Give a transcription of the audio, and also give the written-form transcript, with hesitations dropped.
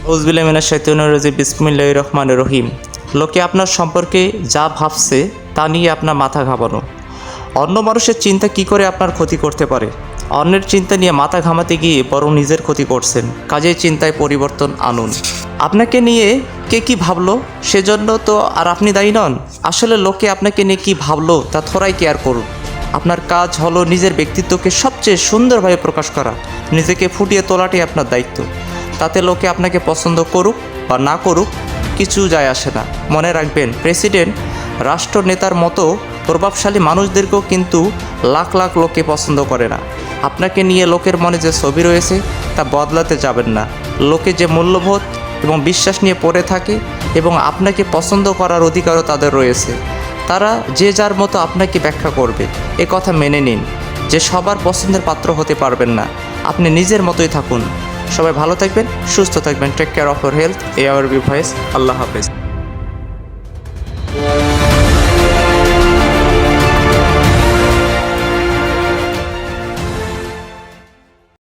আউযুবিল্লাহি মিনাশ শাইতানির রাজিম বিসমিল্লাহির রহমানির রহিম। লোকে আপনার সম্পর্কে যা ভাবছে তা নিয়ে আপনার মাথা ঘামানো। অন্য মানুষের চিন্তা কি করে আপনার ক্ষতি করতে পারে, অন্যের চিন্তা নিয়ে মাথা ঘামাতে গিয়ে বরং নিজের ক্ষতি করছেন। কাজের চিন্তায় পরিবর্তন আনুন। আপনাকে নিয়ে কে কী ভাবলো সেজন্য তো আর আপনি দায়ী নন। আসলে লোকে আপনাকে নিয়ে কী ভাবলো তা থোড়াই কেয়ার করুন। আপনার কাজ হলো নিজের ব্যক্তিত্বকে সবচেয়ে সুন্দরভাবে প্রকাশ করা, নিজেকে ফুটিয়ে তোলাটাই আপনার দায়িত্ব। তাতে লোকে আপনাকে পছন্দ করুক বা না করুক কিছু যায় আসে না। মনে রাখবেন, প্রেসিডেন্ট, রাষ্ট্রনেতার মতো প্রভাবশালী মানুষদেরকেও কিন্তু লাখ লাখ লোকে পছন্দ করে না। আপনাকে নিয়ে লোকের মনে যে ছবি রয়েছে তা বদলাতে যাবেন না। লোকে যে মূল্যবোধ এবং বিশ্বাস নিয়ে পড়ে থাকে এবং আপনাকে পছন্দ করার অধিকারও তাদের রয়েছে। তারা যে যার মতো আপনাকে ব্যাখ্যা করবে, এ কথা মেনে নিন যে সবার পছন্দের পাত্র হতে পারবেন না। আপনি নিজের মতোই থাকুন। সবাই ভালো থাকবেন, সুস্থ থাকবেন। Take care of your health. ARB ভয়েস। আল্লাহ হাফেজ।